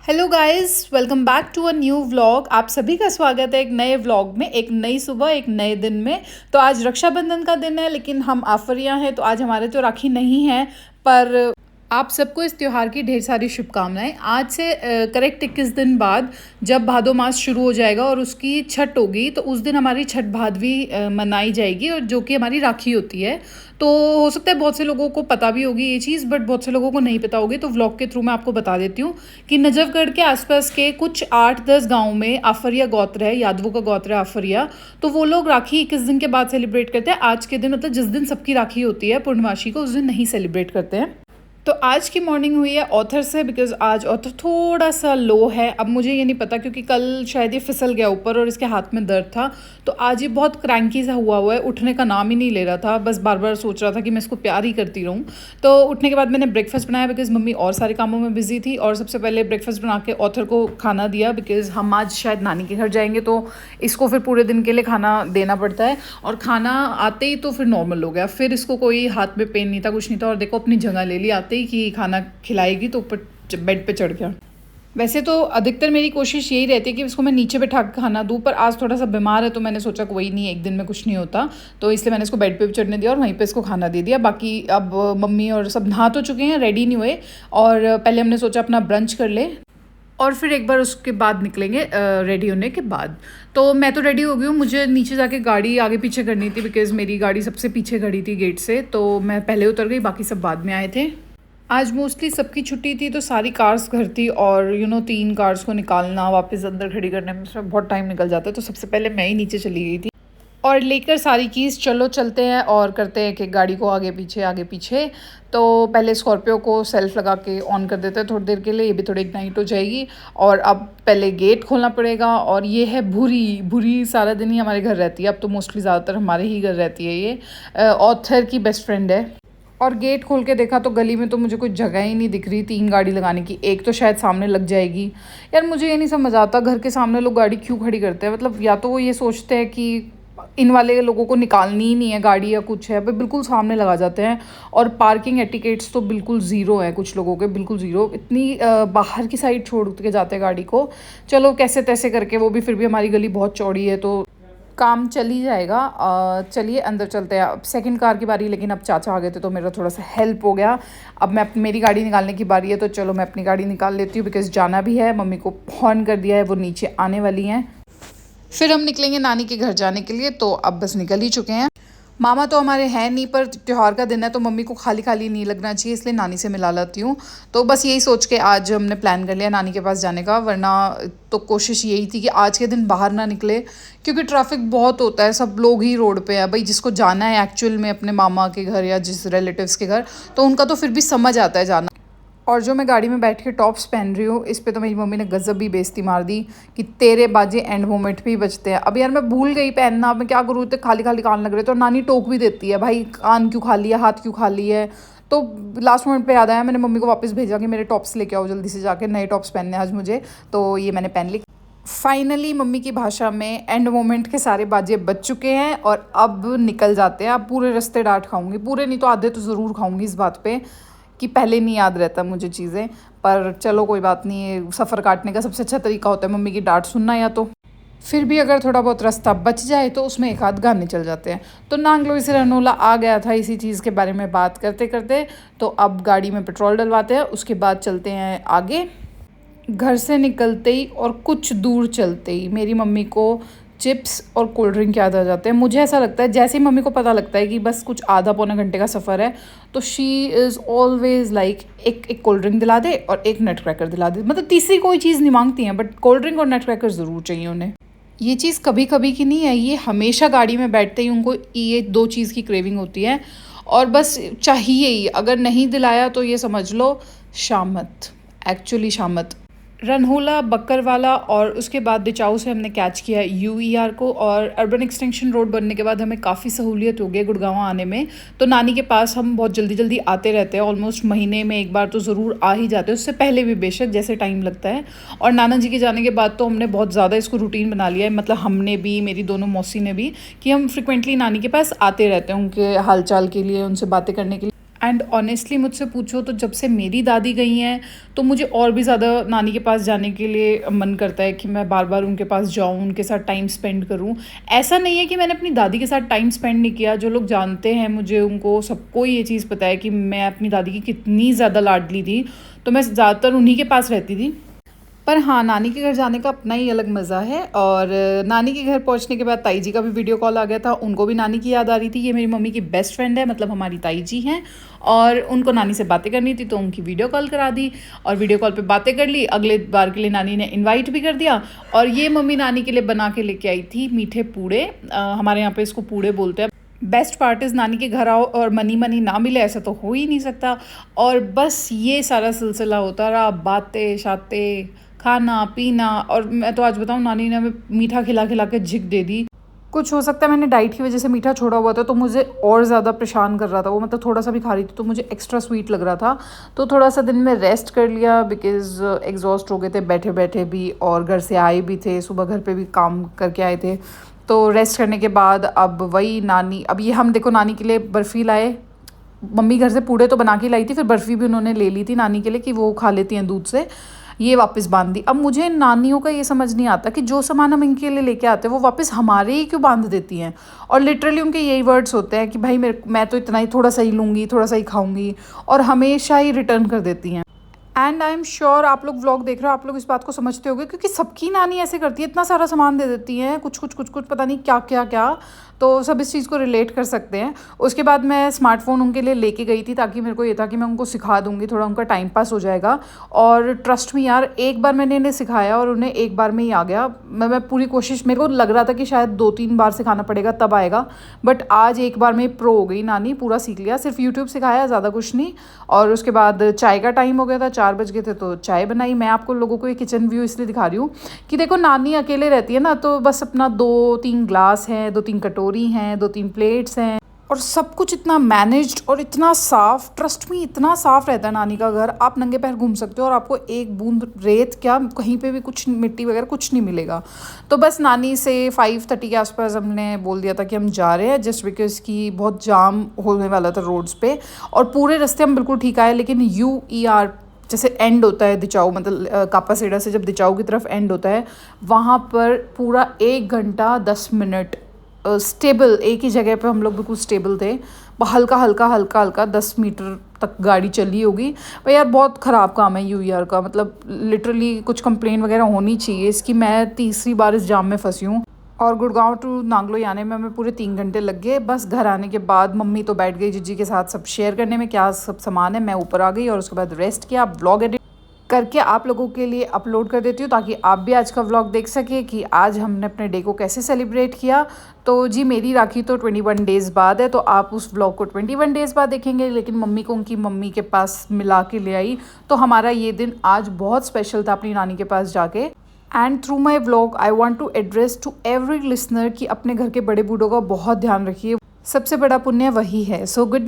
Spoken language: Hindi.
Hello guys, welcome back to a new vlog. आप सभी का स्वागत है एक नए व्लॉग में, एक नई सुबह, एक नए दिन में। तो आज रक्षाबंधन का दिन है, लेकिन हम आफरिया हैं तो आज हमारे तो राखी नहीं है। पर आप सबको इस त्यौहार की ढेर सारी शुभकामनाएं। आज से करेक्ट 21 दिन बाद जब भादो मास शुरू हो जाएगा और उसकी छठ होगी, तो उस दिन हमारी छठ भादवी मनाई जाएगी, और जो कि हमारी राखी होती है। तो हो सकता है बहुत से लोगों को पता भी होगी ये चीज़, बट बहुत से लोगों को नहीं पता होगी। तो व्लॉग के थ्रू मैं आपको बता देती हूँ कि नजफगढ़ के आसपास के कुछ 8-10 गाँव में आफरिया गोत्र है, यादवों का गोत्र है आफरिया। तो वो लोग राखी 21 दिन के बाद सेलिब्रेट करते हैं। आज के दिन, मतलब जिस दिन सबकी राखी होती है पूर्णमासी को, उस दिन नहीं सेलिब्रेट करते हैं। तो आज की मॉर्निंग हुई है ऑथर से, बिकॉज आज ऑथर थोड़ा सा लो है। अब मुझे ये नहीं पता, क्योंकि कल शायद ये फिसल गया ऊपर और इसके हाथ में दर्द था। तो आज ये बहुत क्रैंकी सा हुआ है, उठने का नाम ही नहीं ले रहा था, बस बार बार सोच रहा था कि मैं इसको प्यार ही करती रहूँ। तो उठने के बाद मैंने ब्रेकफास्ट बनाया, बिकॉज मम्मी और सारे कामों में बिजी थी। और सबसे पहले ब्रेकफास्ट बना के ऑथर को खाना दिया, बिकॉज हम आज शायद नानी के घर जाएंगे, तो इसको फिर पूरे दिन के लिए खाना देना पड़ता है। और खाना आते ही तो फिर नॉर्मल हो गया, फिर इसको कोई हाथ में पेन नहीं था, कुछ नहीं था। और देखो अपनी जगह ले ली, आते ही कि खाना खिलाएगी तो ऊपर बेड पे चढ़ गया। वैसे तो अधिकतर मेरी कोशिश यही रहती है कि इसको मैं नीचे बैठा के खाना दूँ, पर आज थोड़ा सा बीमार है तो मैंने सोचा कोई नहीं, एक दिन में कुछ नहीं होता। तो इसलिए मैंने इसको बेड पे भी चढ़ने दिया और वहीं पे इसको खाना दे दिया। बाकी अब मम्मी और सब नहा तो चुके हैं, रेडी नहीं हुए, और पहले हमने सोचा अपना ब्रंच कर ले और फिर एक बार उसके बाद निकलेंगे रेडी होने के बाद। तो मैं तो रेडी हो गई हूँ, मुझे नीचे जाके गाड़ी आगे पीछे करनी थी, बिकॉज़ मेरी गाड़ी सबसे पीछे खड़ी थी गेट से। तो मैं पहले उतर गई, बाकी सब बाद में आए थे। आज मोस्टली सबकी छुट्टी थी, तो सारी कार्स घर थी, और 3 कार्स को निकालना वापस अंदर खड़ी करने में उसमें बहुत टाइम निकल जाता है। तो सबसे पहले मैं ही नीचे चली गई थी और लेकर सारी कीज़ चलो चलते हैं और करते हैं कि गाड़ी को आगे पीछे। तो पहले स्कॉर्पियो को सेल्फ लगा के ऑन कर देते हैं थोड़ी देर के लिए, ये भी थोड़ी इग्नाइट हो जाएगी। और अब पहले गेट खोलना पड़ेगा। और ये है भूरी सारा दिन ही हमारे घर रहती है, अब तो मोस्टली ज़्यादातर हमारे ही घर रहती है। ये ऑथर की बेस्ट फ्रेंड है। और गेट खोल के देखा तो गली में तो मुझे कोई जगह ही नहीं दिख रही 3 गाड़ी लगाने की। एक तो शायद सामने लग जाएगी। यार मुझे ये नहीं समझ आता, घर के सामने लोग गाड़ी क्यों खड़ी करते हैं। मतलब या तो वो ये सोचते हैं कि इन वाले लोगों को निकालनी ही नहीं है गाड़ी या कुछ है, भाई बिल्कुल सामने लगा जाते हैं। और पार्किंग एटिकेट्स तो बिल्कुल ज़ीरो है कुछ लोगों के, बिल्कुल ज़ीरो। इतनी बाहर की साइड छोड़ के जाते हैं गाड़ी को। चलो कैसे तैसे करके, वो भी फिर भी हमारी गली बहुत चौड़ी है तो काम चल ही जाएगा। चलिए अंदर चलते हैं। अब सेकंड कार की बारी, लेकिन अब चाचा आ गए थे तो मेरा थोड़ा सा हेल्प हो गया। अब मेरी गाड़ी निकालने की बारी है, तो चलो मैं अपनी गाड़ी निकाल लेती हूँ, बिकॉज़ जाना भी है। मम्मी को फ़ोन कर दिया है, वो नीचे आने वाली हैं। फिर हम निकलेंगे नानी के घर जाने के लिए, तो अब बस निकल ही चुके हैं। मामा तो हमारे हैं नहीं, पर त्यौहार का दिन है तो मम्मी को खाली खाली नहीं लगना चाहिए, इसलिए नानी से मिला लाती हूँ। तो बस यही सोच के आज हमने प्लान कर लिया नानी के पास जाने का, वरना तो कोशिश यही थी कि आज के दिन बाहर ना निकले, क्योंकि ट्रैफिक बहुत होता है, सब लोग ही रोड पे है। भाई जिसको जाना है एक्चुअल में अपने मामा के घर या जिस रिलेटिव्स के घर, तो उनका तो फिर भी समझ आता है जाना। और जो मैं गाड़ी में बैठ के टॉप्स पहन रही हूँ, इस पे तो मेरी मम्मी ने गजब भी बेइज्जती मार दी कि तेरे बाजे एंड मोमेंट भी बचते हैं। अब यार मैं भूल गई पहनना, अब मैं क्या करूँ, इतने खाली खाली कान लग रहे। तो नानी टोक भी देती है, भाई कान क्यों खाली है, हाथ क्यों खाली है। तो लास्ट मोमेंट पे याद आया, मैंने मम्मी को वापस भेजा कि मेरे टॉप्स लेके आओ जल्दी से जाके, नए टॉप्स पहनने आज मुझे। तो ये मैंने पहन ली। फाइनली मम्मी की भाषा में एंड मोमेंट के सारे बाजे बज चुके हैं, और अब निकल जाते हैं। अब पूरे रास्ते डांट खाऊंगी, पूरे नहीं तो आधे तो ज़रूर खाऊंगी इस बात पे कि पहले नहीं याद रहता मुझे चीज़ें। पर चलो कोई बात नहीं, सफ़र काटने का सबसे अच्छा तरीका होता है मम्मी की डांट सुनना। या तो फिर भी अगर थोड़ा बहुत रास्ता बच जाए तो उसमें एक आध गाने चल जाते हैं। तो नांगलोई से रनोला आ गया था इसी चीज़ के बारे में बात करते करते। तो अब गाड़ी में पेट्रोल डलवाते हैं, उसके बाद चलते हैं आगे। घर से निकलते ही और कुछ दूर चलते ही मेरी मम्मी को चिप्स और कोल्ड ड्रिंक याद आ जाते हैं। मुझे ऐसा लगता है जैसे ही मम्मी को पता लगता है कि बस कुछ आधा पौना घंटे का सफ़र है, तो शी इज़ ऑलवेज़ लाइक एक कोल्ड ड्रिंक दिला दे और एक नट क्रैकर दिला दे। मतलब तीसरी कोई चीज़ नहीं मांगती हैं, बट कोल्ड ड्रिंक और नट क्रैकर ज़रूर चाहिए उन्हें। ये चीज़ कभी कभी की नहीं है, ये हमेशा गाड़ी में बैठते ही उनको ये 2 चीज़ की क्रेविंग होती है, और बस चाहिए ही। अगर नहीं दिलाया तो ये समझ लो शामत, एक्चुअली शामत। रनहोला, बक्करवाला और उसके बाद डिचाऊ से हमने कैच किया यूईआर को। और अर्बन एक्सटेंशन रोड बनने के बाद हमें काफ़ी सहूलियत हो गई गुड़गांव आने में। तो नानी के पास हम बहुत जल्दी जल्दी आते रहते हैं, ऑलमोस्ट महीने में एक बार तो ज़रूर आ ही जाते हैं, उससे पहले भी बेशक जैसे टाइम लगता है। और नाना जी के जाने के बाद तो हमने बहुत ज़्यादा इसको रूटीन बना लिया है, मतलब हमने भी, मेरी दोनों मौसी ने भी, कि हम फ्रिक्वेंटली नानी के पास आते रहते हैं उनके हाल चाल के लिए, उनसे बातें करने के लिए। एंड ऑनेस्टली मुझसे पूछो तो जब से मेरी दादी गई हैं तो मुझे और भी ज़्यादा नानी के पास जाने के लिए मन करता है कि मैं बार बार उनके पास जाऊं, उनके साथ टाइम स्पेंड करूं। ऐसा नहीं है कि मैंने अपनी दादी के साथ टाइम स्पेंड नहीं किया। जो लोग जानते हैं मुझे, उनको सबको ये चीज़ पता है कि मैं अपनी दादी की कितनी ज़्यादा लाडली थी। तो मैं ज़्यादातर उन्हीं के पास रहती थी। पर हाँ, नानी के घर जाने का अपना ही अलग मज़ा है। और नानी के घर पहुंचने के बाद ताई जी का भी वीडियो कॉल आ गया था। उनको भी नानी की याद आ रही थी। ये मेरी मम्मी की बेस्ट फ्रेंड है, मतलब हमारी ताई जी हैं। और उनको नानी से बातें करनी थी तो उनकी वीडियो कॉल करा दी और वीडियो कॉल पे बातें कर ली। अगले बार के लिए नानी ने इनवाइट भी कर दिया। और ये मम्मी नानी के लिए बना के लेके आई थी मीठे पूड़े। हमारे यहाँ पे इसको पूड़े बोलते हैं। बेस्ट पार्ट इज़ नानी के घर आओ और मनी मनी ना मिले, ऐसा तो हो ही नहीं सकता। और बस ये सारा सिलसिला होता रहा, बातें शातें, खाना पीना। और मैं तो आज बताऊँ, नानी ने हमें मीठा खिला खिला के झिक दे दी। कुछ हो सकता है मैंने डाइट की वजह से मीठा छोड़ा हुआ था तो मुझे और ज़्यादा परेशान कर रहा था वो। मतलब थोड़ा सा भी खा रही थी तो मुझे एक्स्ट्रा स्वीट लग रहा था। तो थोड़ा सा दिन में रेस्ट कर लिया बिकॉज़ एग्जॉस्ट हो गए थे बैठे बैठे भी, और घर से आए भी थे, सुबह घर पे भी काम करके आए थे। तो रेस्ट करने के बाद अब वही नानी, अब ये हम देखो नानी के लिए बर्फ़ी लाए। मम्मी घर से पूड़े तो बना के लाई थी, फिर बर्फ़ी भी उन्होंने ले ली थी नानी के लिए कि वो खा लेती हैं दूध से। ये वापस बांध दी। अब मुझे नानियों का ये समझ नहीं आता कि जो सामान हम इनके लिए लेके आते हैं वो वापस हमारे ही क्यों बांध देती हैं। और लिटरली उनके यही वर्ड्स होते हैं कि भाई मैं तो इतना ही, थोड़ा सा ही लूँगी, थोड़ा सा ही खाऊंगी, और हमेशा ही रिटर्न कर देती हैं। एंड आई एम श्योर आप लोग व्लॉग देख रहे हो, आप लोग इस बात को समझते होगे क्योंकि सबकी नानी ऐसे करती है, इतना सारा सामान दे देती हैं, कुछ कुछ कुछ कुछ पता नहीं क्या क्या क्या। तो सब इस चीज़ को रिलेट कर सकते हैं। उसके बाद मैं स्मार्टफ़ोन उनके लिए लेके गई थी ताकि मेरे को ये था कि मैं उनको सिखा दूँगी, थोड़ा उनका टाइम पास हो जाएगा। और ट्रस्ट मी यार, एक बार मैंने इन्हें सिखाया और उन्हें एक बार में ही आ गया। मैं पूरी कोशिश, मेरे को लग रहा था कि शायद 2-3 बार सिखाना पड़ेगा तब आएगा, बट आज एक बार में प्रो हो गई नानी, पूरा सीख लिया। सिर्फ यूट्यूब सिखाया, ज़्यादा कुछ नहीं। और उसके बाद चाय का टाइम हो गया था, 4 बज गए थे तो चाय बनाई। मैं आपको लोगों को ये किचन व्यू इसलिए दिखा रही हूँ कि देखो नानी अकेले रहती है ना, तो बस अपना 2-3 ग्लास हैं, 2-3 कटोरी हैं, 2-3 प्लेट्स हैं, और सब कुछ इतना मैनेज्ड और इतना साफ़। ट्रस्ट में इतना साफ़ रहता है नानी का घर। आप नंगे पैर घूम सकते हो और आपको एक बूंद रेत क्या, कहीं पे भी कुछ मिट्टी वगैरह कुछ नहीं मिलेगा। तो बस नानी से 5:30 के आसपास हमने बोल दिया था कि हम जा रहे हैं, जस्ट बिकॉज कि बहुत जाम होने वाला था रोड्स पे। और पूरे रास्ते हम बिल्कुल ठीक आए, लेकिन UER जैसे एंड होता है दिचाऊ, मतलब कापासेड़ा से जब दिचाऊ की तरफ एंड होता है, वहाँ पर पूरा 1 घंटा 10 मिनट स्टेबल एक ही जगह पे हम लोग बिल्कुल स्टेबल थे। हल्का हल्का हल्का हल्का 10 मीटर तक गाड़ी चली होगी। पर यार बहुत ख़राब काम है UER का, मतलब लिटरली कुछ कंप्लेन वगैरह होनी चाहिए इसकी। मैं तीसरी बार इस जाम में फंसी हूँ। और गुड़गांव टू नांगलोई आने में हमें पूरे 3 घंटे लग गए। बस घर आने के बाद मम्मी तो बैठ गई जीजी के साथ सब शेयर करने में क्या सब सामान है। मैं ऊपर आ गई और उसके बाद रेस्ट किया, व्लॉग एडिट करके आप लोगों के लिए अपलोड कर देती हूँ ताकि आप भी आज का व्लॉग देख सके कि आज हमने अपने डे को कैसे सेलिब्रेट किया। तो जी मेरी राखी तो 21 डेज़ बाद है, तो आप उस व्लॉग को 21 डेज़ बाद देखेंगे। लेकिन मम्मी को उनकी मम्मी के पास मिला के ले आई, तो हमारा ये दिन आज बहुत स्पेशल था अपनी नानी के पास जाके। And through my vlog I want to address to every listener कि अपने घर के बड़े बूढ़ों का बहुत ध्यान रखिए, सबसे बड़ा पुण्य वही है। So good night.